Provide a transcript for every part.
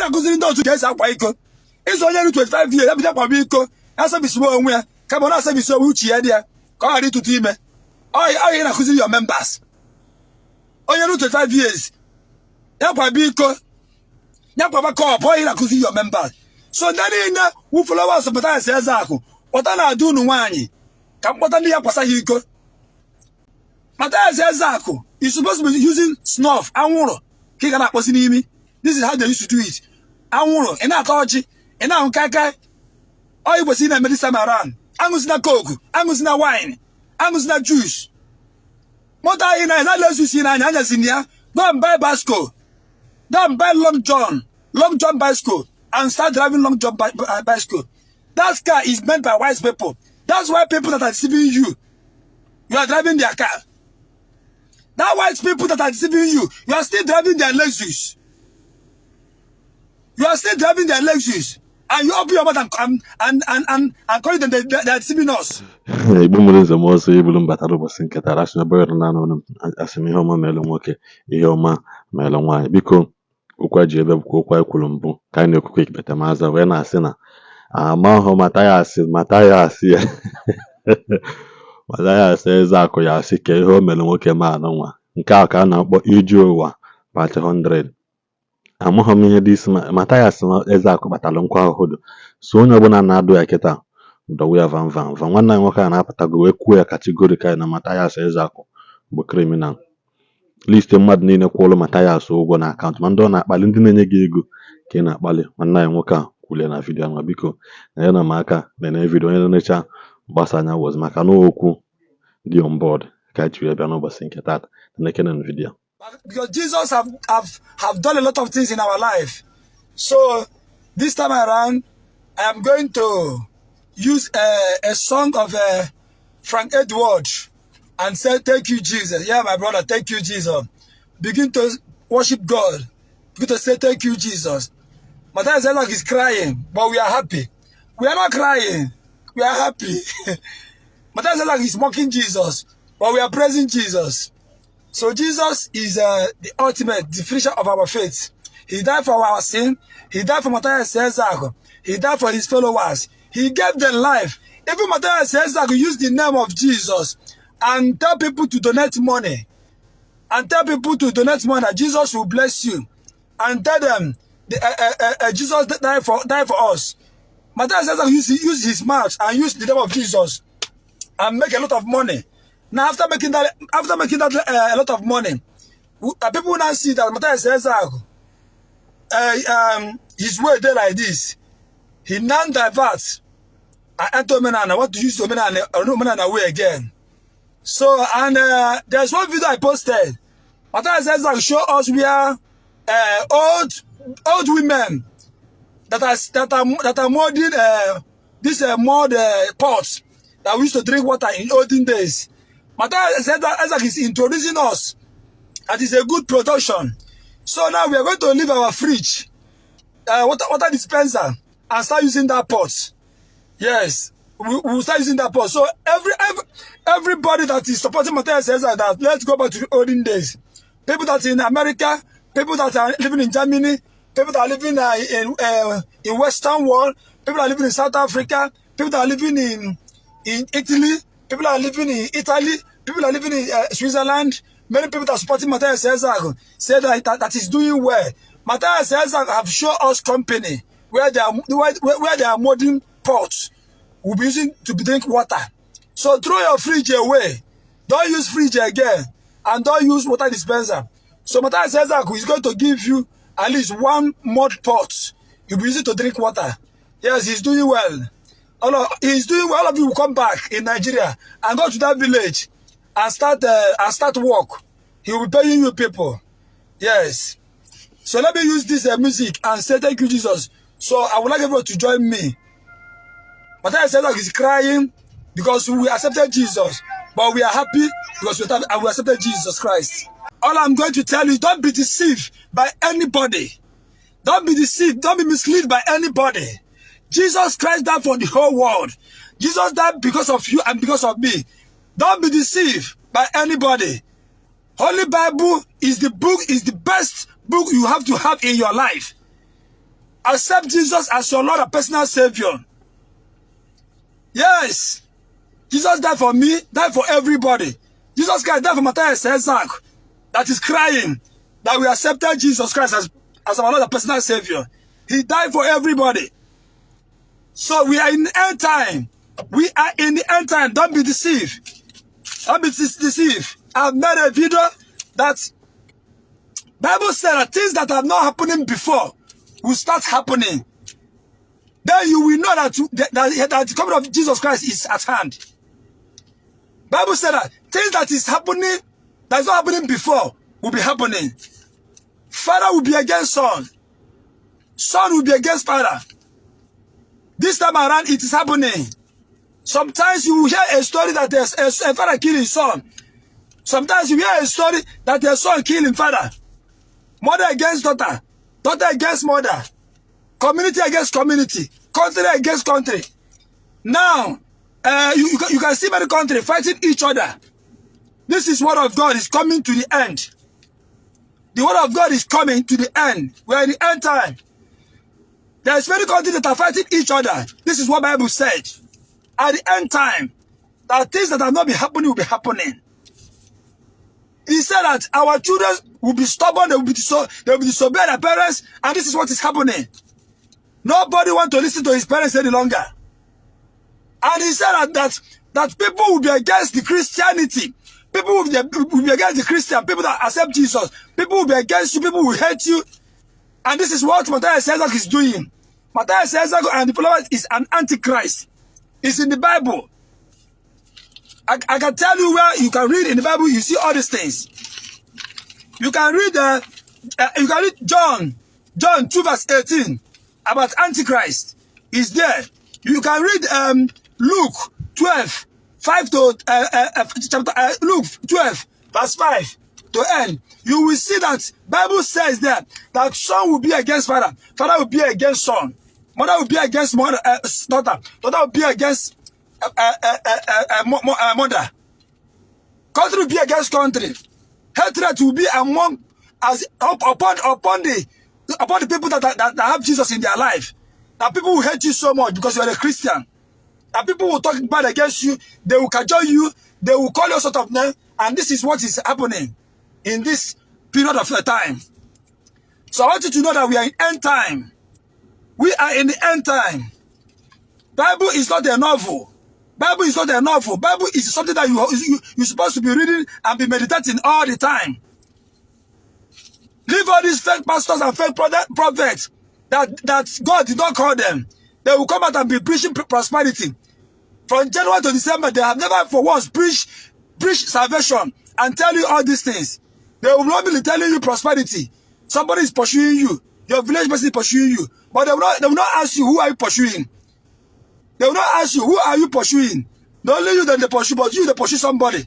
na-akụziri ndị otu ga-esi akwa iko. Ịzụ onye ru 25 years ebido akwa iko, ya service onwe ya, ka bụ na service onwe uche ya dị ya, ka ọ ghara ịtụtụ ime. Ọ na-akụziri your members. Onye ru 25 years, ya kwa iko, ya kwa cup, ọ na-akụziri your members. So ndị niile who followers of Matthias Ezeaku, kpọta na-adụ unu nwaanyị, ka mkpọta ndị ya kwasa ha iko. Matthias Ezeaku is supposed to be using snuff, anwụrụ, ka ị ga na-akpọsi n'imi. This is how they used to do it. Anwụrụ, ị na-ata ọjị, ị na-ahụ kaikai. Ọ Igbo si na-eme this time around. Aṅụsina coke, aṅụsina wine, aṅụsina juice. Moto anyị na lesu si n'anya anya si ya. Go and buy bicycle. Go and buy long john bicycle, and start driving long john bicycle. That car is meant by wise people. That's why people that are deceiving you, you are driving their car. That white people that are deceiving you, you are still driving their Lexus. You are still driving their Lexus. And you open your mouth and call them they are deceiving us. Igbo nwere nzem ọzọ ibulu mbatara ụbọchị nke taa asị na bụrụ na anụ asị m ihe ọma meelu nwoke ihe ọma meelu nwaanyị biko okwu ji ebe bụkwa okwu kwuru mbụ ka anyị na-ekwukwa ikpete maza wee na-asị na amahụ Matthias Matthias Ezeaku ya asị ka ihe o meelu nwoke ma anụ nwa nke a ka a na-akpọ iju ụwa part 100. Amaghị m ihe dị isi Matthias Ezeaku kpatara nkwa ahụhụ so onye ọbụla na-adụ ya kịta dọwa ya van nwanne anyị nwoke a na-apụtago wee kwuo ya kategorikal na Matthias Ezeaku bụ kriminal. List mmadụ niile kwụrụ Matthias ụgwọ na akaụntụ ma ndị ọ na-akpali ndị na-enye gị ego ka ị na-akpali nwanne anyị nwoke a kwulie na vidiyo ahụ biko na ya na m aka na vidiyo onye na-enecha gbasa anya woz maka na okwu dị on board ka anyị ji bịa n'ụbọchị nke taata na-ekene na vidiyo. Because Jesus have done a lot of things in our life. So this time around, I am going to use a song of Frank Edward and say, thank you, Jesus. Yeah, my brother, thank you, Jesus. Begin to worship God. Begin to say, thank you, Jesus. Matthias Ezeaku is crying, but we are happy. We are not crying. We are happy. Matthias Ezeaku is mocking Jesus, but we are praising Jesus. So Jesus is the ultimate, the finisher of our faith. He died for our sin. He died for Matthias Ezeaku. He died for his followers. He gave them life. Even Matthias Ezeaku used the name of Jesus and tell people to donate money. And tell people to donate money that Jesus will bless you. And tell them Jesus died for us. Matthias Ezeaku used his mouth and used the name of Jesus and make a lot of money. Now, after making that a lot of money, people now see that Matthias Ezeaku, his way there like this. He now diverts and enter Omenala. I want to use Omenala way again. So, and there's one video I posted. Matthias Ezeaku show us where old women that are molding this mold pots that we used to drink water in olden days. Matthias Ezeaku is introducing us, and it's a good production. So now we are going to leave our fridge, water dispenser, and start using that pot. Yes, we will start using that pot. So everybody that is supporting Matthias Ezeaku, that let's go back to the olden days. People that are in America, people that are living in Germany, people that are living in Western world, people that are living in South Africa, people that are living in Italy, people that are living in Italy, people that are living in Switzerland, many people that are supporting Matthias Ezeaku say that is doing well. Matthias Ezeaku have shown us company where they are molding pots we'll be using to drink water. So throw your fridge away. Don't use fridge again. And don't use water dispenser. So Matthias Ezeaku is going to give you at least one mud pot. You'll be using to drink water. Yes, he's doing well. He's doing well. All of you will come back in Nigeria and go to that village and start work. He will be paying you people. Yes. So let me use this music and say thank you, Jesus. So I would like everyone to join me. Matthias Ezeaku is crying because we accepted Jesus, but we are happy because we accepted Jesus Christ. All I'm going to tell you, don't be deceived by anybody. Don't be deceived. Don't be misled by anybody. Jesus Christ died for the whole world. Jesus died because of you and because of me. Don't be deceived by anybody. Holy Bible is the book, is the best book you have to have in your life. accept Jesus as your Lord and personal Savior. Yes. Jesus died for me, died for everybody. Jesus Christ died for Matthias Ezeaku that is crying that we accepted Jesus Christ as our Lord and personal Savior. He died for everybody. So we are in the end time. We are in the end time. Don't be deceived. Don't be deceived. I've made a video that Bible said that things that are not happening before will start happening. Then you will know that the coming of Jesus Christ is at hand. Bible said that things that is happening, that is not happening before, will be happening. Father will be against son. Son will be against father. This time around, it is happening. Sometimes you will hear a story that there's a father killing his son. Sometimes you hear a story that there's son killing father. Mother against daughter. Daughter against mother. Community against community. Country against country. Now, you can see many countries fighting each other. This is word of God is coming to the end. The word of God is coming to the end. We are in the end time. There's many countries that are fighting each other. This is what the Bible said. At the end time, that things that have not been happening will be happening. He said that our children will be stubborn, they will disobey their parents, and this is what is happening. Nobody wants to listen to his parents any longer. And he said that people will be against the Christianity. People will be against the Christian, people that accept Jesus. People will be against you, people will hate you. And this is what Matthias Ezeaku is doing. Matthias Ezeaku and the followers is an antichrist. It's in the Bible. I can tell you where you can read in the Bible, you see all these things. You can read John 2 verse 18 about Antichrist. Is there. You can read Luke 12 5 to Luke 12 verse 5 to end. You will see that Bible says that son will be against father, father will be against son, mother will be against mother, daughter will be against mother. Country will be against country. Hatred will be upon the people that have Jesus in their life. That people will hate you so much because you are a Christian. That people will talk bad against you. They will cajole you. They will call you all sort of name. And this is what is happening in this period of time. So I want you to know that we are in end time. We are in the end time. Bible is not a novel. Bible is not a novel. Bible is something that you're supposed to be reading and be meditating all the time. Leave all these fake pastors and fake prophets that God did not call them. They will come out and be preaching prosperity. From January to December, they have never for once preached salvation and tell you all these things. They will not be telling you prosperity. Somebody is pursuing you. Your village person is pursuing you. But they will not ask you, who are you pursuing? They will not ask you, who are you pursuing? Not only you that they pursue, but you that pursue somebody.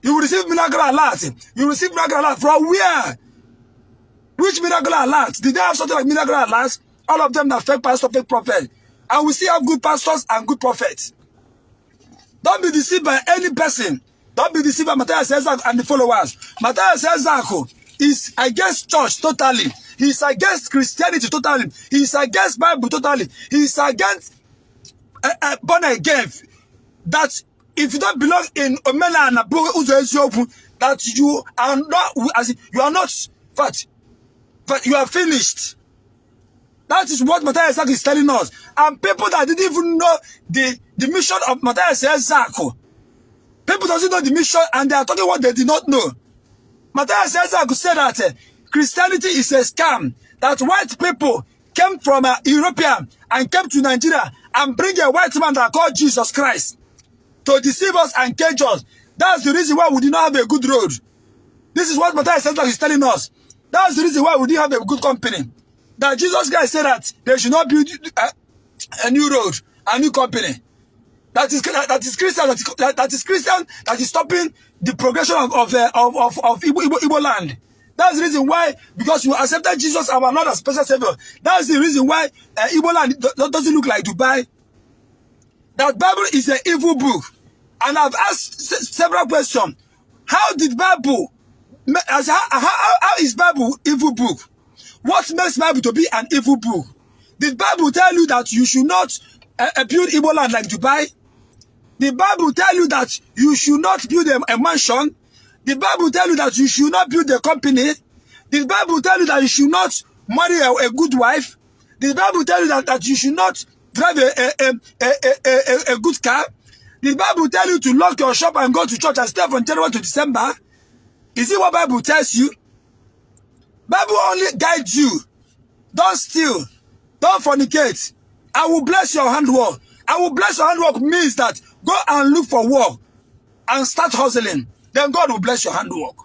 You will receive miracle alert. You will receive miracle alert from where? Which miracle alert? Did they have something like miracle alerts? All of them are fake pastors, fake prophets. And we still have good pastors and good prophets. Don't be deceived by any person. Don't be deceived by Matthias Ezeaku and the followers. Matthias Ezeaku is against church totally. He is against Christianity totally. He is against Bible totally. He is against born again. That if you don't belong in Omenala, that you are not, as you are not fat, but you are finished. That is what Matthias Ezeaku is telling us. And people that didn't even know the mission of Matthias Ezeaku, people doesn't know the mission and they are talking what they did not know. Matthias Ezeaku said that Christianity is a scam. That white people came from European and came to Nigeria and bring a white man that called Jesus Christ to deceive us and cage us. That's the reason why we did not have a good road. This is what Matthias Ezeaku is telling us. That's the reason why we didn't have a good company. That Jesus Christ said that they should not build a new road, a new company. That is Christian. That is Christian. That is stopping the progression of Igbo Land. That's the reason why, because you accepted Jesus our Lord as special Savior. That's the reason why Igbo Land doesn't look like Dubai. That Bible is an evil book, and I've asked several questions. How did Bible? How is Bible evil book? What makes Bible to be an evil book? Did Bible tell you that you should not build Igbo land like Dubai? The Bible tell you that you should not build a mansion. The Bible tell you that you should not build a company. The Bible tell you that you should not marry a good wife. The Bible tell you that you should not drive a good car. The Bible tell you to lock your shop and go to church and stay from January to December. Is it what Bible tells you? Bible only guides you. Don't steal. Don't fornicate. I will bless your handwork. I will bless your handwork means that go and look for work and start hustling. Then God will bless your handwork.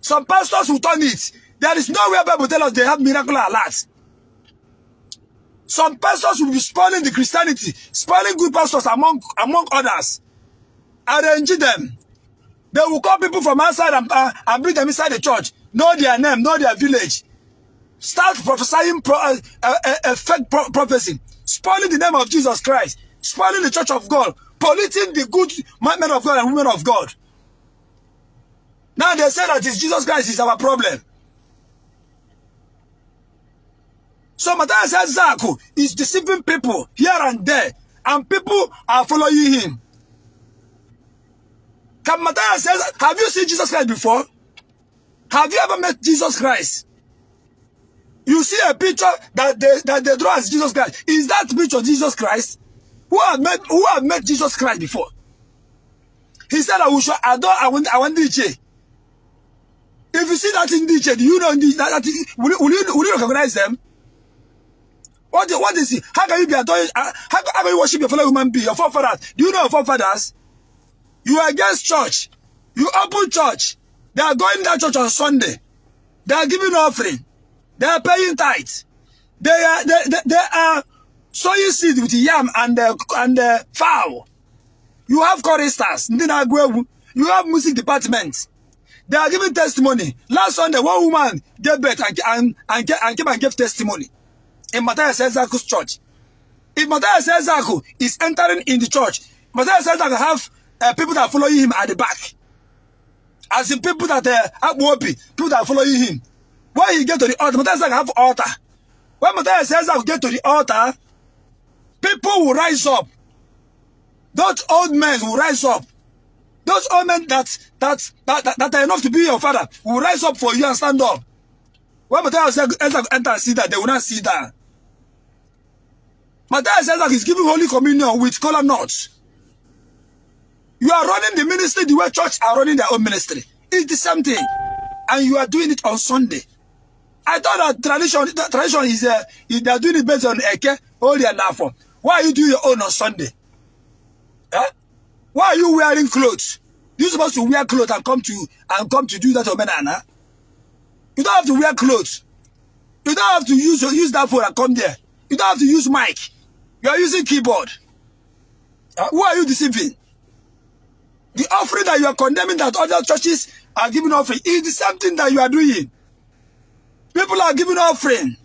Some pastors will turn it. There is nowhere Bible tells us they have miracle alerts. Some pastors will be spoiling the Christianity, spoiling good pastors among others. Arrange them. They will call people from outside and bring them inside the church. Know their name, know their village. Start prophesying a fake prophecy. Spoiling the name of Jesus Christ. Spoiling the church of God. Polluting the good men of God and women of God. Now they say that it's Jesus Christ is our problem. So Matthias Ezeaku is deceiving people here and there. And people are following him. Can Matthias say, have you seen Jesus Christ before? Have you ever met Jesus Christ? You see a picture that they draw as Jesus Christ. Is that picture Jesus Christ? Who have met Jesus Christ before? He said, I will show adore Ndi. If you see that in Ndi, do you know will you recognize them? What is it? How can you be adoring? How can you worship your fellow human being, your forefathers? Do you know your forefathers? You are against church. You open church. They are going to church on Sunday. They are giving offering. They are paying tithe. They are sowing seed with yam and fowl. You have choristers. You have music department. They are giving testimony. Last Sunday, one woman gave birth and came and gave testimony in Matthias Ezeaku's church. If Matthias Ezeaku is entering in the church, Matthias Ezeaku have people that are following him at the back. As in people that are people that are following him. When he get to the altar, Matthias Ezeaku have altar. When Matthias Ezeaku get to the altar, people will rise up. Those old men will rise up. Those old men that are enough to be your father will rise up for you and stand up. When Matthias Ezeaku enter and see that, they will not see that. Matthias Ezeaku is giving Holy Communion with kola nuts. You are running the ministry the way church are running their own ministry. It's the same thing. And you are doing it on Sunday. I thought that tradition is they are doing it based on Eke, Holy and Afo. Why are you doing your own on Sunday? Huh? Why are you wearing clothes? You're supposed to wear clothes and come to do that Omenala. You don't have to wear clothes. You don't have to use that phone and come there. You don't have to use mic. You are using keyboard. Who are you deceiving? The offering that you are condemning that other churches are giving offering is the same thing that you are doing. People are giving offering.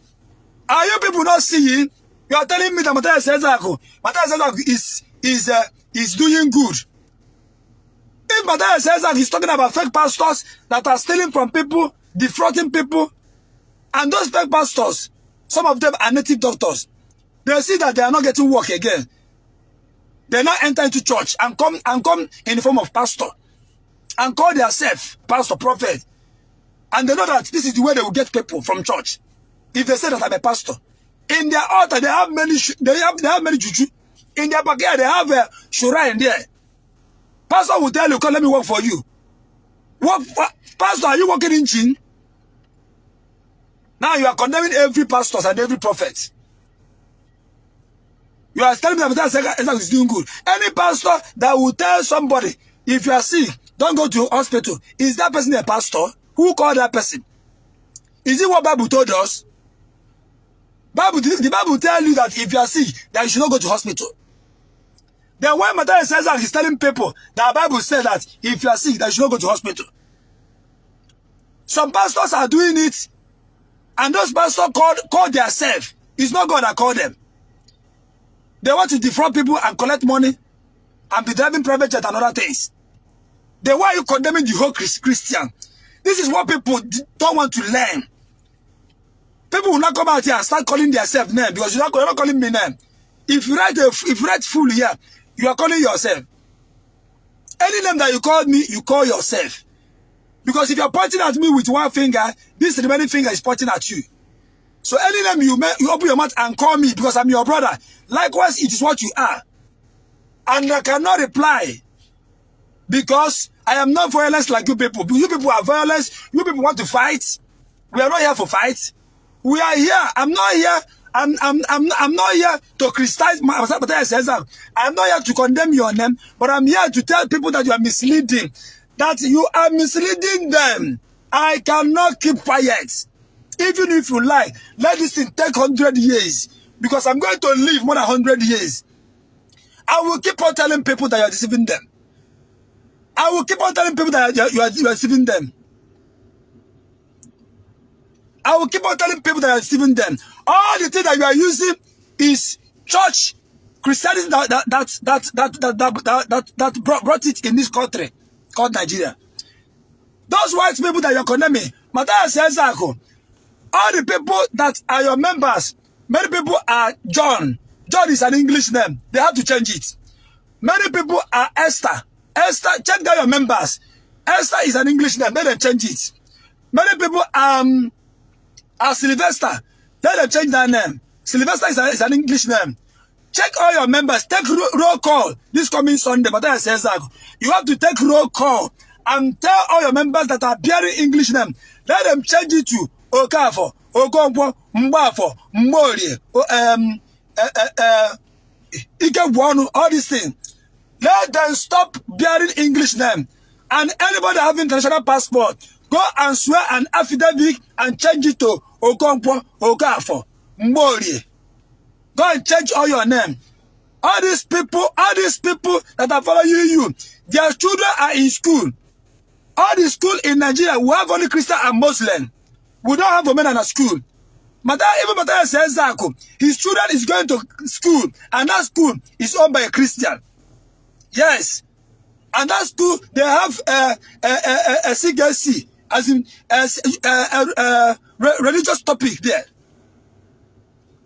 Are you people not seeing? You are telling me that Matthias Ezeaku is doing good. If Matthias Ezeaku is talking about fake pastors that are stealing from people, defrauding people, and those fake pastors, some of them are native doctors. They see that they are not getting work again. They now enter into church and come in the form of pastor and call themselves pastor, prophet. And they know that this is the way they will get people from church. If they say that I'm a pastor. In their altar, they have many juju. In their backyard, they have a shura in there. Pastor will tell you, come, let me work for you. Pastor, are you working in Chin? Now you are condemning every pastor and every prophet. You are telling me that Ezeaku is doing good. Any pastor that will tell somebody, if you are sick, don't go to hospital. Is that person a pastor? Who called that person? Is it what Bible told us? The Bible tells you that if you are sick, that you should not go to hospital. Then when Matthias Ezeaku is telling people that the Bible said that if you are sick, that you should not go to hospital. Some pastors are doing it, and those pastors call themselves. It's not God that called them. They want to defraud people and collect money and be driving private jet and other things. Then why are you condemning the whole Christian? This is what people don't want to learn. People will not come out here and start calling themselves name because you're not calling me name. If you write full here, you are calling yourself. Any name that you call me, you call yourself. Because if you're pointing at me with one finger, this remaining finger is pointing at you. So any name you open your mouth and call me because I'm your brother. Likewise, it is what you are. And I cannot reply because I am not violent like you people. You people are violent. You people want to fight. We are not here for fight. We are here. I'm not here. I'm not here to criticize Matthias Ezeaku. I'm not here to condemn your name, but I'm here to tell people that you are misleading. That you are misleading them. I cannot keep quiet. Even if you like, let this thing take 100 years. Because I'm going to live more than 100 years. I will keep on telling people that you are deceiving them. I will keep on telling people that you are deceiving them. I will keep on telling people that you are deceiving them. All the thing that you are using is church Christianity that brought it in this country called Nigeria. Those white people that you are condemning, Matthias Ezeaku, all the people that are your members, many people are John. John is an English name. They have to change it. Many people are Esther. Esther, check down your members. Esther is an English name. Let them change it. Many people are Sylvester. Let them change that name. Sylvester is an English name. Check all your members. Take roll call this coming Sunday. Matthias Ezeaku, you have to take roll call and tell all your members that are bearing English name. Let them change it to Okafo, Okonkwo, Mbafo, Mborie, Ikegwonu, all these things. Let them stop bearing English name. And anybody having international passport, go and swear an affidavit and change it to Okonkwo, Okafo, Mborie. Go and change all your name. All these people that are following you, their children are in school. All the school in Nigeria, we have only Christian and Muslim. We don't have Omenala school. Even Matthias Ezeaku, his children is going to school, and that school is owned by a Christian. Yes. And that school, they have a CGC, as in religious topic there.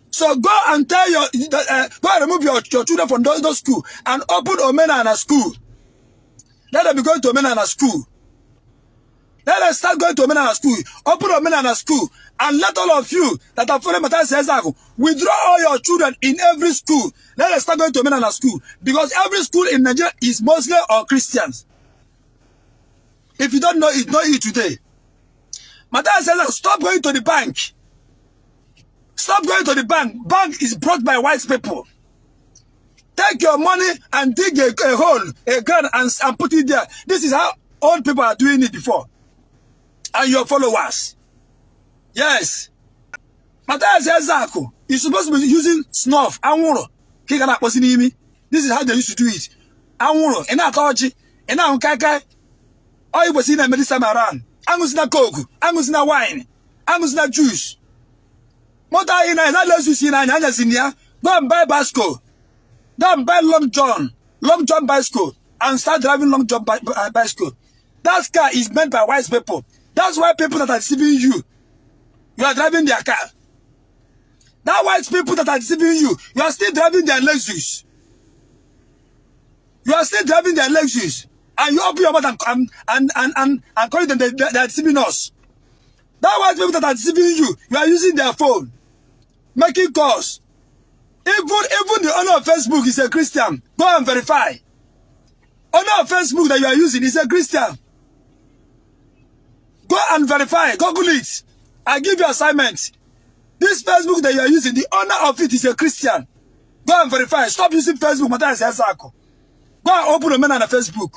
So go and tell go and remove your children from those schools and open Omenala school. Let them be going to Omenala school. Let us start going to Omenala school. Open Omenala school. And let all of you that are following Matthias Ezeaku withdraw all your children in every school. Let us start going to Omenala school. Because every school in Nigeria is Muslim or Christians. If you don't know it, know it today. Matthias Ezeaku, stop going to the bank. Stop going to the bank. Bank is brought by white people. Take your money and dig a hole, a ground, and put it there. This is how old people are doing it before. And your followers. Yes. Matthias Ezeaku is supposed to be using snuff. This is how they used to do it. Anwuro, ina tochi, ina unkakai. All you see in medicine around. Angusina coke, angusina wine, angusina juice. Mota ina let you see na go and buy bicycle. Go and buy long john bicycle, and start driving long john bicycle. That car is meant by white people. That's why people that are deceiving you, you are driving their car. That white people that are deceiving you, you are still driving their Lexus. You are still driving their Lexus. And you open your mouth and call them they are deceiving us. That white people that are deceiving you, you are using their phone, making calls. Even the owner of Facebook is a Christian. Go and verify. Owner of Facebook that you are using is a Christian. Go and verify. Google it. I give you assignment. This Facebook that you are using, the owner of it is a Christian. Go and verify. Stop using Facebook. Matthias Ezeaku. Go and open Omenala Facebook.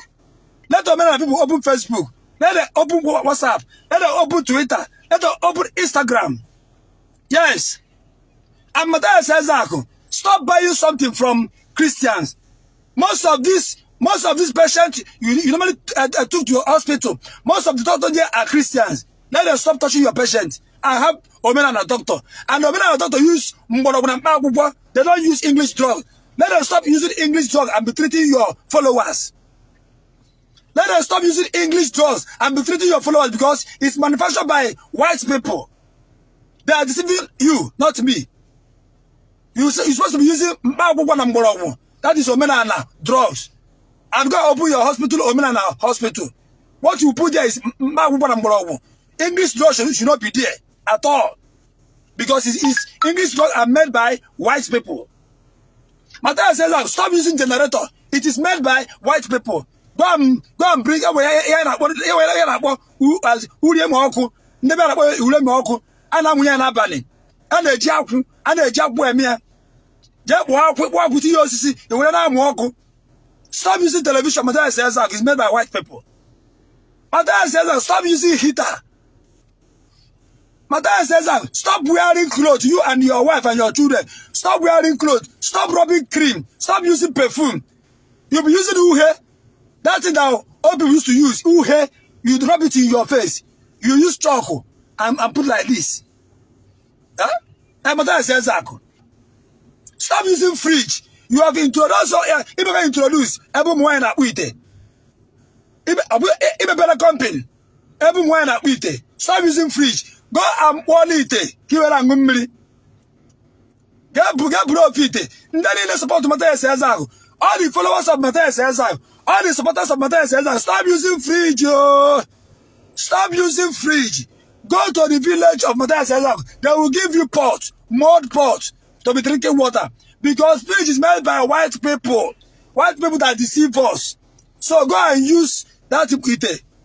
Let Omenala people open Facebook. Let them open WhatsApp. Let them open Twitter. Let them open Instagram. Yes. And Matthias Ezeaku, stop buying something from Christians. Most of these patients you normally took to your hospital, most of the doctors there are Christians. Let them stop touching your patient and have Omenala doctor. And Omenala doctor use Mborogunamagugwa. They don't use English drug. Let them stop using English drug and be treating your followers. Let them stop using English drugs and be treating your followers because it's manufactured by white people. They are deceiving you, not me. You're supposed to be using that is Omenala drugs. And go open your hospital, Omenala hospital. What you put there is English drugs should not be there at all. Because English drugs are made by white people. Matthias says, stop using generator. It is made by white people. Go and bring away stop using television. Matthias says it's made by white people. Matthias says stop using heater. Matthias says stop wearing clothes, you and your wife and your children. Stop wearing clothes. Stop rubbing cream. Stop using perfume. You'll be using uhe. That thing that all people used to use. Uhe. You rub it in your face. You use charcoal and put like this. Huh? And Matthias says stop using fridge. You have introduced, every wine at Wite. Even better company. Every wine at Wite. Stop using fridge. Go and boil it. Give it a mummy. Get profit. Then they support Matthias Ezeaku. All the followers of Matthias Ezeaku, all the supporters of Matthias Ezeaku, stop using fridge, yo. Stop using fridge. Go to the village of Matthias Ezeaku. They will give you pot, mud pot, to be drinking water. Because fridge is made by white people. White people that deceive us. So go and use that.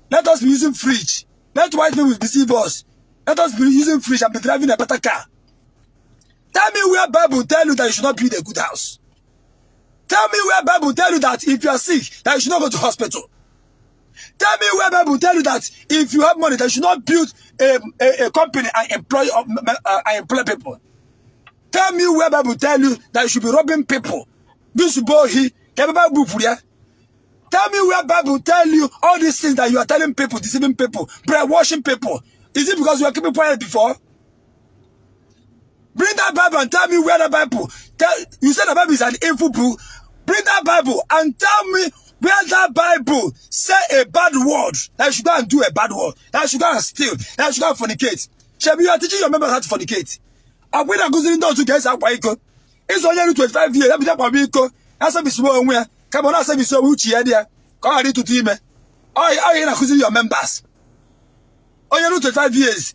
Let us be using fridge. Let white people deceive us. Let us be using fridge and be driving a better car. Tell me where Bible tell you that you should not build a good house. Tell me where Bible tell you that if you are sick, that you should not go to hospital. Tell me where Bible tell you that if you have money, that you should not build a company and employ people. Tell me where Bible tell you that you should be robbing people. Tell me where Bible tell you all these things that you are telling people, deceiving people, brainwashing people. Is it because you are keeping quiet before? Bring that Bible and tell me where the Bible. You said the Bible is an evil book. Bring that Bible and tell me where that Bible say a bad word. That you should go and do a bad word. That you should go and steal. That you should go and fornicate. Shebi, you are teaching your members how to fornicate. I'm going to go to get up. It's only 25 years. That's a small way. Come on, I say, so which idea? Come on, to team. I ain't accusing your members. Only 25 years.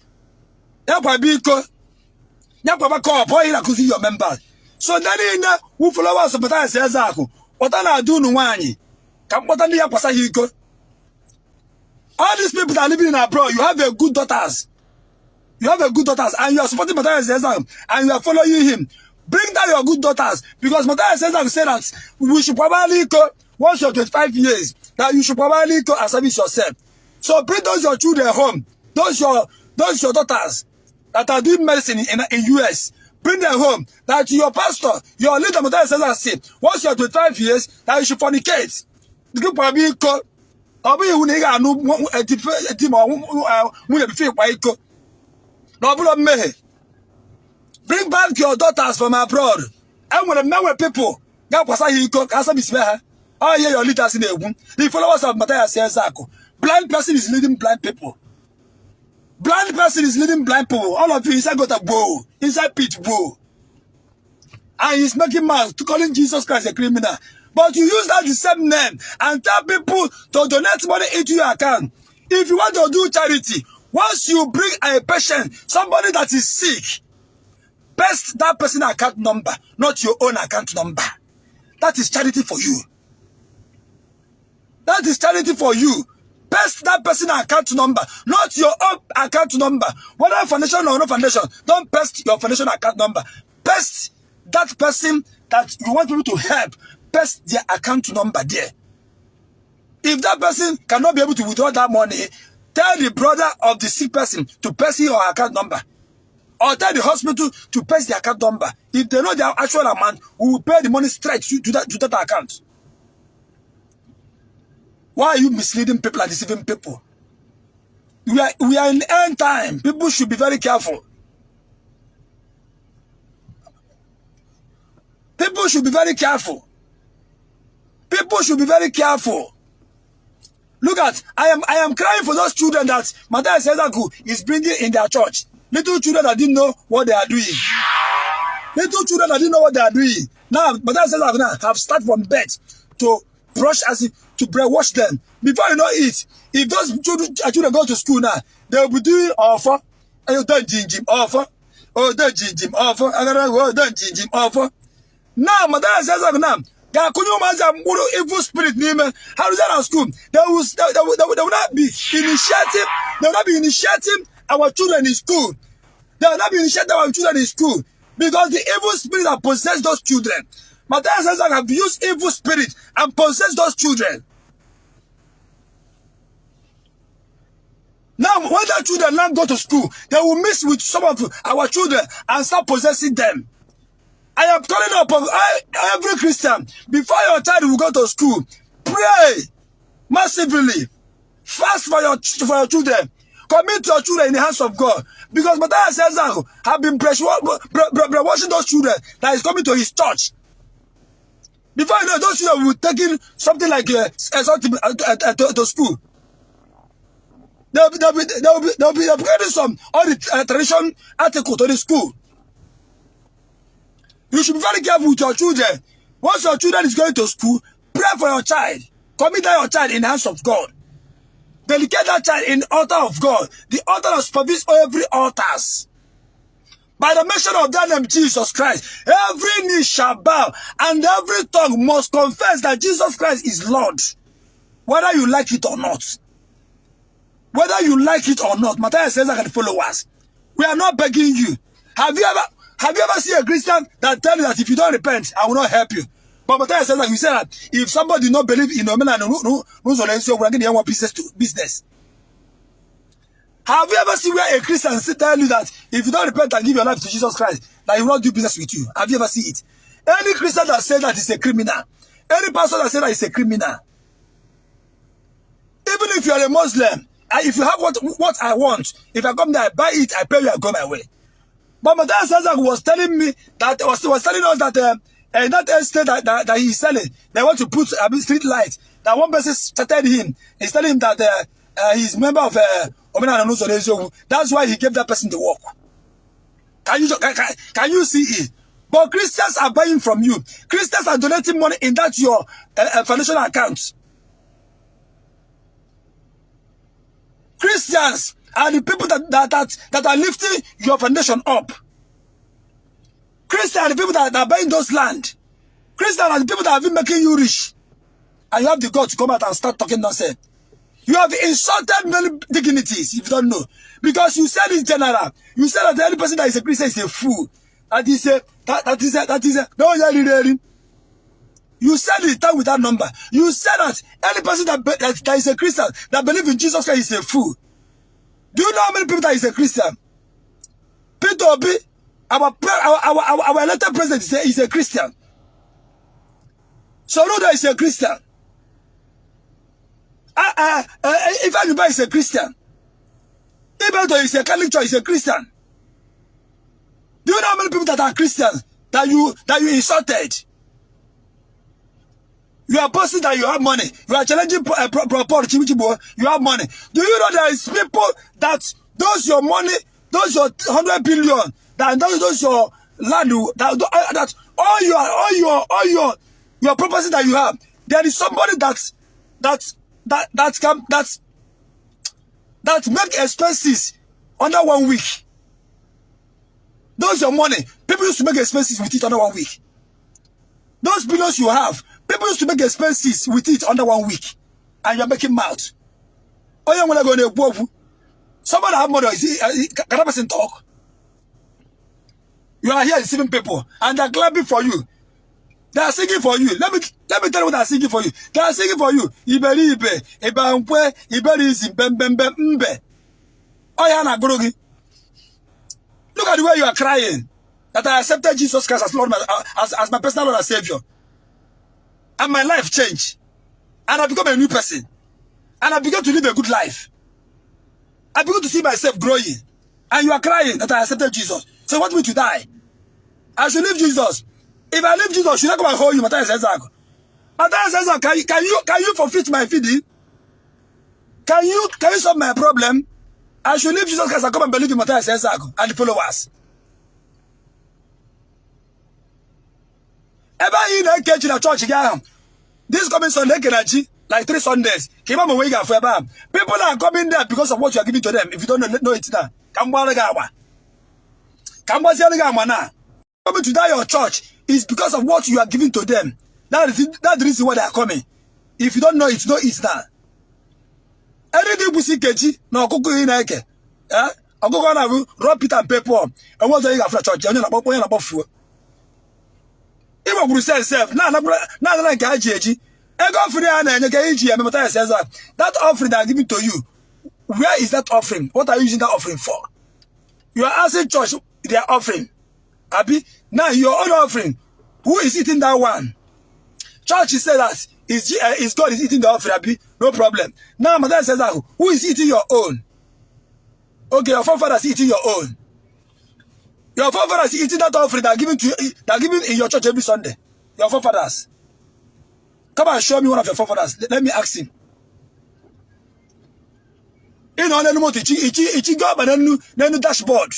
Your members. So then who followers of Matthias Ezeaku. What I do no one. All these people that are living in abroad, you have a good daughters. You have a good daughters, and you are supporting Matthias Ezeaku, and you are following him. Bring down your good daughters, because Matthias Ezeaku said that we should probably go once you're 25 years, that you should probably go and service yourself. So bring those your children home, those your daughters that are doing medicine in US. Bring them home. That your pastor, your leader, Matthias Ezeaku said, once you're 25 years, that you should fornicate. You probably go. Bring back your daughters from abroad. And when the people, oh yeah, your leaders in the followers of Matthias Ezeaku. Blind person is leading blind people. Blind person is leading blind people. All of you inside got a bow, inside pit bow. And he's making mouth to calling Jesus Christ a criminal. But you use that the same name and tell people to donate money into your account. If you want to do charity, once you bring a patient, somebody that is sick, paste that person's account number, not your own account number. That is charity for you. That is charity for you. Paste that person's account number, not your own account number. Whether foundation or no foundation, don't paste your foundation account number. Paste that person that you want people to help. Paste their account number there. If that person cannot be able to withdraw that money, tell the brother of the sick person to paste your account number. Or tell the hospital to paste the account number. If they know their actual amount, we will pay the money straight to that account. Why are you misleading people and deceiving people? We are in end time. People should be very careful. People should be very careful. People should be very careful. Look at, I am crying for those children that Matthias Ezeaku is bringing in their church. Little children that didn't know what they are doing. Little children that didn't know what they are doing. Now, Matthias Ezeaku have started from birth to brush to brainwash them. Before you know it, if those children go to school now, they will be doing offer. Oh, don't jim offer. Oh, don't jim offer. Oh, don't jim offer. Now, Matthias Ezeaku now. Evil spirit name. How is that at school? They will not be initiating. They will not be initiating our children in school. They will not be initiating our children in school because the evil spirit that possess those children. Matthias Ezeaku have used evil spirit and possess those children. Now, when the children now go to school, they will mix with some of our children and start possessing them. I am calling upon every Christian, before your child will go to school, pray massively. Fast for your children. Commit your children in the hands of God. Because Matthias Ezeaku have been brainwashing those children that is coming to his church. Before you know, those children will be taking something like to school. They'll be upgrading some all the tradition article to the school. You should be very careful with your children. Once your children is going to school, pray for your child. Commit your child in the hands of God. Dedicate that child in the altar of God. The altar that supervises every altars. By the mention of that name, Jesus Christ, every knee shall bow and every tongue must confess that Jesus Christ is Lord. Whether you like it or not. Whether you like it or not. Matthias says that the followers. We are not begging you. Have you ever seen a Christian that tell you that if you don't repent, I will not help you? But Matthias says that you said that if somebody do not believe in Omenala, we're going to business. Have you ever seen where a Christian tell you that if you don't repent and give your life to Jesus Christ, that he will not do business with you? Have you ever seen it? Any Christian that says that is a criminal, any pastor that says that is a criminal, even if you are a Muslim, if you have what I want, if I come there, I buy it, I pay you, I go my way. But Matthias Ezeaku was telling me that was telling us that that estate that he's selling, they want to put street light. That one person started him. He's telling him that he's a member of Omenala. That's why he gave that person the work. Can you see it? But Christians are buying from you. Christians are donating money in that your financial account. Christians are the people that are lifting your foundation up. Christians are the people that are buying those land. Christians are the people that have been making you rich. And you have the God to come out and start talking nonsense. You have insulted many dignities, if you don't know. Because you said in general, you said that any person that is a Christian is a fool. That is a no, you said it down with that number. You said that any person that is a Christian that believes in Jesus Christ is a fool. Do you know how many people that is a Christian? Peter Obi, our elected president is a Christian. Soludo is a Christian. If anybody is a Christian. Ibeto is a Catholic Church, is a Christian. Do you know how many people that are Christians that you insulted? You are boasting that you have money. You are challenging you have money. Do you know there is people that those your money, those your 100 billion, that those your land, that all your property that you have, there is somebody that make expenses under 1 week. Those your money, people used to make expenses with it under 1 week. Those billions you have, people used to make expenses with it under 1 week. And you are making mouth. Oh, you want to go to a book? Somebody have money. Can that person talk? You are here deceiving people. And they are clapping for you. They are singing for you. Let me tell you what they are singing for you. They are singing for you. Iberi ibe. Ibankwe. Iberi isi. Mbe. Oh, yeah, na gorogi. Look at the way you are crying. That I accepted Jesus Christ as Lord, as my personal Lord and Savior. And my life changed. And I become a new person. And I began to live a good life. I began to see myself growing. And you are crying that I accepted Jesus. So you want me to die? I should leave Jesus. If I leave Jesus, should I come and hold you, Matthias Ezeaku? Matthias Ezeaku, can you fulfill my feeding? Can you solve my problem? I should leave Jesus Christ and come and believe in Matthias Ezeaku and the followers. Ever in a cage in a church again. This coming Sunday, like 3 Sundays. People are coming there because of what you are giving to them. If you don't know it now. Coming to that your church is because of what you are giving to them. That's the reason why they are coming. If you don't know it, know it now. Anything we see keji, no kuku in eke. I'm going to rub Peter and paper. And what's the after church? You're not about food. Even we say self, no, like Gaji. I go for the and Iri Ji Yam Matthias says that offering that I give it to you. Where is that offering? What are you using that offering for? You are asking church their offering. Abi, now your own offering. Who is eating that one? Church said that is God is eating the offering. Abi, no problem. Now Matthias says that who is eating your own? Okay, your forefathers eating your own. Your forefathers eating that offering that are given to you, that are given in your church every Sunday. Your forefathers. Come and show me one of your forefathers. Let me ask him. You know, it's go but then dashboard.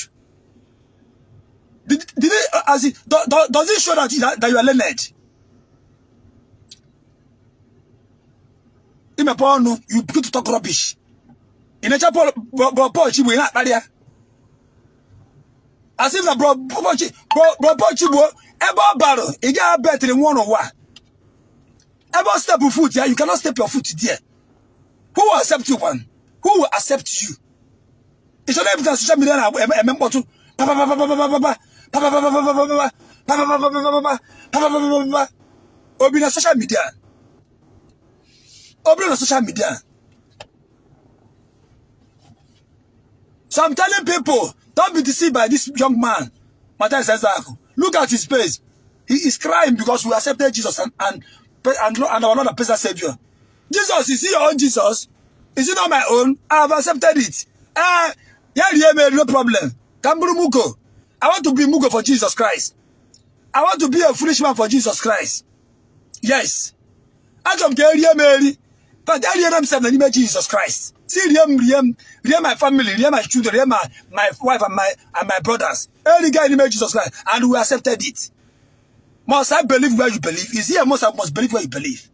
Did it, does it show that you are learned? In my porno, you begin to talk rubbish. In a chapel, bro, you will not barrier. As if the bro, ever battle, it got better than 101. Ever step your foot here, you cannot step your foot there. Who will accept you, one? Who will accept you? It's your name that social media and member to Obi na social media. Obi na social media. So I'm telling people, don't be deceived by this young man, Matthias Ezeaku. Look at his face. He is crying because we accepted Jesus and our Lord and personal Savior. Jesus, is he your own Jesus? Is it not my own? I have accepted it. No problem. Mugo. I want to be Mugo for Jesus Christ. I want to be a foolish man for Jesus Christ. Yes. I come to Mary. But I am saying the Jesus Christ. See, my family, my children, my wife and my brothers. Every guy in Jesus Christ. And we accepted it. Must I believe where you believe? Is he a must? I must believe where you believe.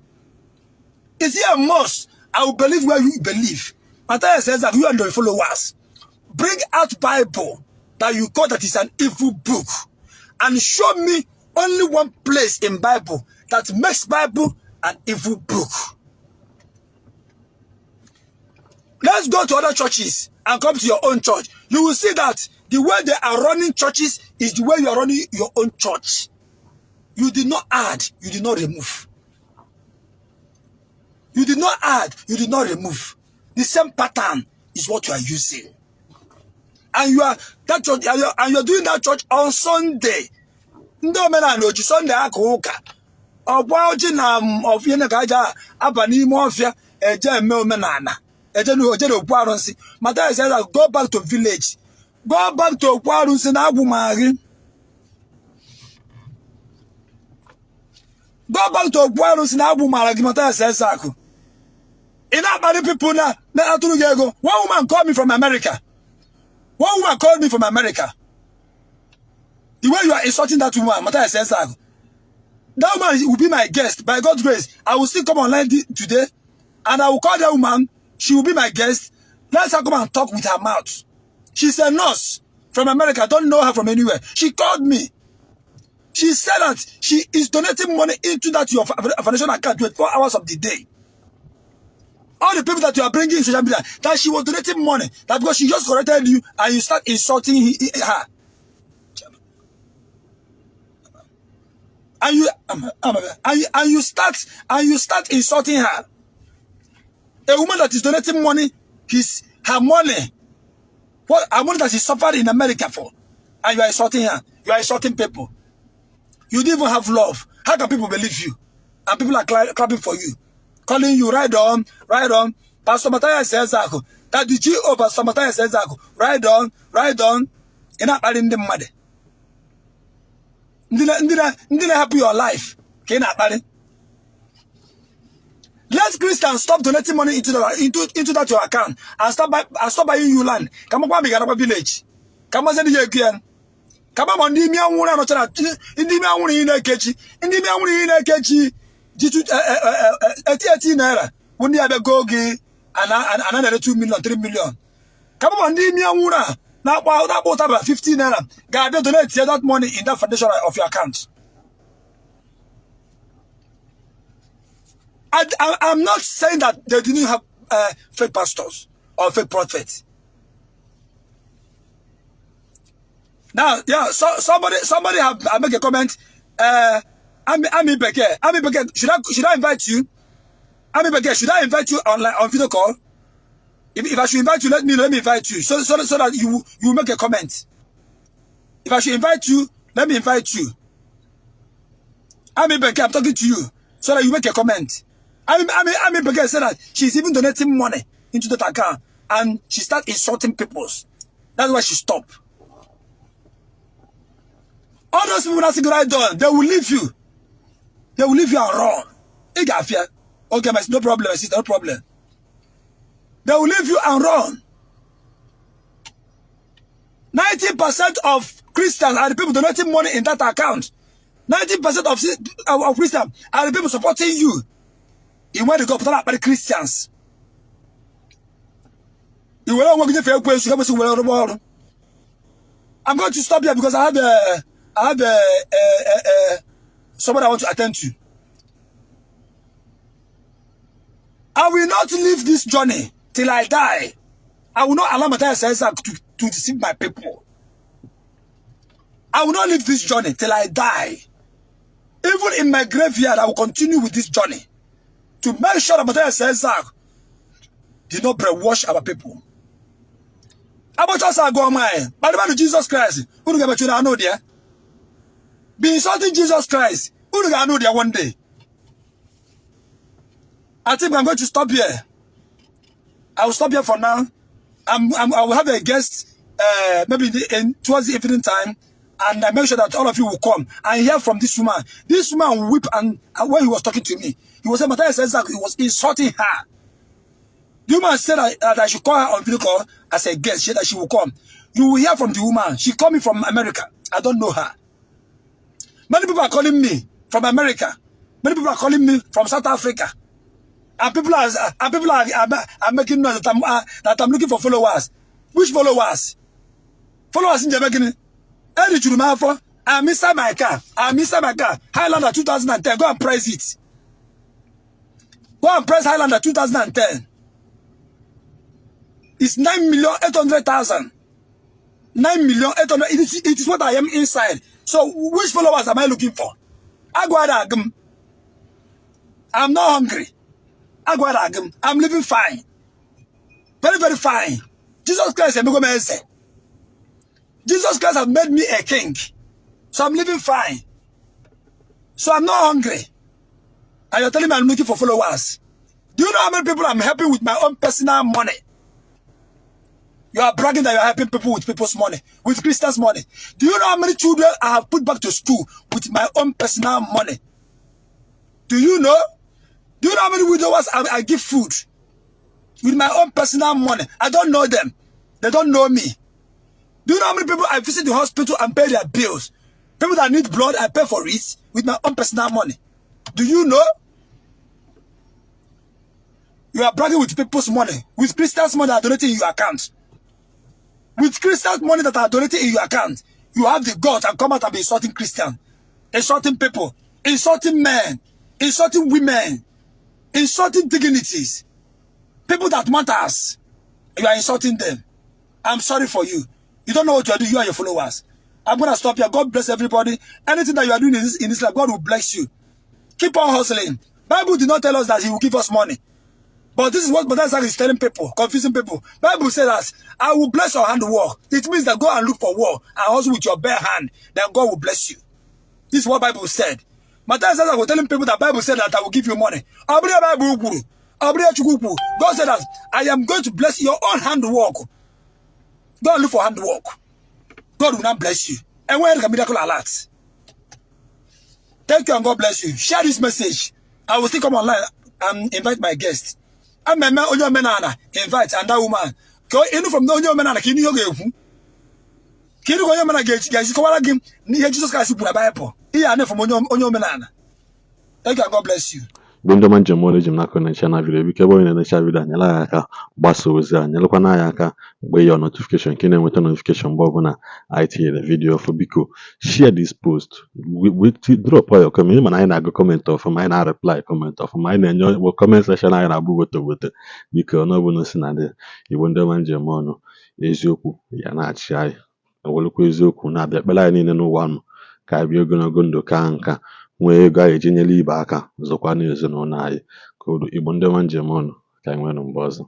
Is he a must? I will believe where you believe. Matthias says that you and your followers bring out Bible that you call that is an evil book and show me only one place in Bible that makes Bible an evil book. Let's go to other churches and come to your own church. You will see that the way they are running churches is the way you are running your own church. You did not add, you did not remove. You did not add, you did not remove. The same pattern is what you are using. And you are that church, and you are doing that church on Sunday. Ndi Omenala Sunday akuka. Oboji na of yene gaja abani mo ofia eje me Omenala. Eje no okpu arunsi. Matthias says go back to village. Go back to okpu arunsi na agwu mari. Go back to okpu arunsi na agwu mari. Matthias Ezeaku. In that many people now, one woman called me from America. One woman called me from America. The way you are insulting that woman, Matthias Ezeaku, that woman will be my guest. By God's grace, I will still come online today, and I will call that woman. She will be my guest. Let her come and talk with her mouth. She's a nurse from America. I don't know her from anywhere. She called me. She said that she is donating money into that your foundation account 24 hours of the day. All the people that you are bringing in social media, that she was donating money, that because she just corrected you and you start insulting her. And you start insulting her. A woman that is donating money, her money, her money that she suffered in America for, and you are insulting her. You are insulting people. You don't even have love. How can people believe you? And people are clapping for you, calling you right on. Pastor Matthias Ezeaku, that the GO Pastor Matthias Ezeaku, right on. You're not adding them money. Ndina help your life. Let Let Christians stop donating money into that your account and stop buying you land. Come on, big village. Come on, send you. Come on, Ndi Igbo no chara. Ndi Igbo in a kechi. Ndi Igbo in a kechi. Jitu 80 naira. When they have go give another 2 million, 3 million. Come on, Ndi Igbo now about 15 naira. God donate that money in that foundation of your account. I'm not saying that they didn't have fake pastors or fake prophets. Now, yeah, so somebody have make a comment. Ami Beke, should I invite you? Ami Beke, should I invite you on video call? If I should invite you, let me invite you. So that you make a comment. If I should invite you, let me invite you. Ami Beke, I'm talking to you, so that you make a comment. Ami Beke said that she's even donating money into that account and she starts insulting people. That's why she stopped. All those people that right done, they will leave you. They will leave you and run. Okay, no problem, my sister, no problem. They will leave you and run. 90% of Christians are the people donating money in that account. 90% of Christians are the people supporting you. You want to go put up by the Christians. You will not get fair questions. I'm going to stop here because I have someone I want to attend to. I will not leave this journey till I die. I will not allow Matthias Ezeaku to deceive my people. I will not leave this journey till I die. Even in my graveyard, I will continue with this journey to make sure that Matthias Ezeaku did not brainwash our people. About us, I go mine. By the way, Jesus Christ, who do you know there? Be insulting Jesus Christ. Who do you know there one day? I think I'm going to stop here. I will stop here for now. I will have a guest maybe towards the evening time, and I make sure that all of you will come and hear from this woman. This woman will weep, and when he was talking to me, he was saying, Matthias says that he was insulting her. The woman said that I should call her on video call as a guest. She said that she will come. You will hear from the woman. She called me from America. I don't know her. Many people are calling me from America. Many people are calling me from South Africa. And people are making noise that I'm looking for followers. Which followers? Followers in Jamaica. I'm inside my car. Highlander 2010. Go and press it. Go and press Highlander 2010. It's 9,800,000. 9,800,000. It is what I am inside. So which followers am I looking for? I'm not hungry. I'm living fine. Very, very fine. Jesus Christ has made me a king. So I'm living fine. So I'm not hungry. And you're telling me I'm looking for followers. Do you know how many people I'm helping with my own personal money? You are bragging that you are helping people with people's money, with Christians' money. Do you know how many children I have put back to school with my own personal money? Do you know? Do you know how many widowers I give food with my own personal money? I don't know them. They don't know me. Do you know how many people I visit the hospital and pay their bills? People that need blood, I pay for it with my own personal money. Do you know? You are bragging with people's money, with Christians' money that are donating in your account. With Christians' money that are donating in your account, you have the guts and come out and be insulting Christians, insulting people, insulting men, insulting women, insulting dignities, people that matters. You are insulting them. I'm sorry for you. You don't know what you are doing. You and your followers. I'm going to stop here. God bless everybody. Anything that you are doing in this life, God will bless you. Keep on hustling. Bible did not tell us that he will give us money. But this is what Matthias is telling people, confusing people. Bible says that I will bless your handwork. It means that go and look for work and hustle with your bare hand. Then God will bless you. This is what Bible said. Matthias was telling people that Bible said that I will give you money. God said that I am going to bless your own handwork. Go and look for handwork. God will not bless you. And when can miracle alert? Thank you and God bless you. Share this message. I will still come online invite my guest. I'm a man, Omenala, invite and that woman. Go in from the Omenala, can you go? Can you go Omenala get guys? Come again, near Jesus Christ, put a Bible. Here, from Omenala. Thank you, God bless you. Bụ ndị ọma njem ọrụ eji m n'aka na-eche na vidiyo biko ebe onye na-enecha vidiyo anyela ya aka gbasa ozi a nyelekwana ya aka mgbe ya notification nke na-enweta notification mgbe ọbụla anyị tinyere vidiyo ọfụ biko share this post drop your comment mana anyị na-agụ kọmentị ọfụma anyị na-reply kọmentị ọfụma anyị na-enye comment section anyị na-abụ woto biko n'ọbụla si na dị Igbo ndị ọma njem ọnụ eziokwu ya na-achị anyị ewelekwa eziokwu na-abịa kpere anyị niile n'ụwa nụ ka anyị bịa ogologo ndụ ka nka nwee ego anyị eji nyere ibe aka zụkwa n'ezinụlọ anyị ka Igbo ndị ọma njem ọnụ ka anyị nwere mgbe ọzọ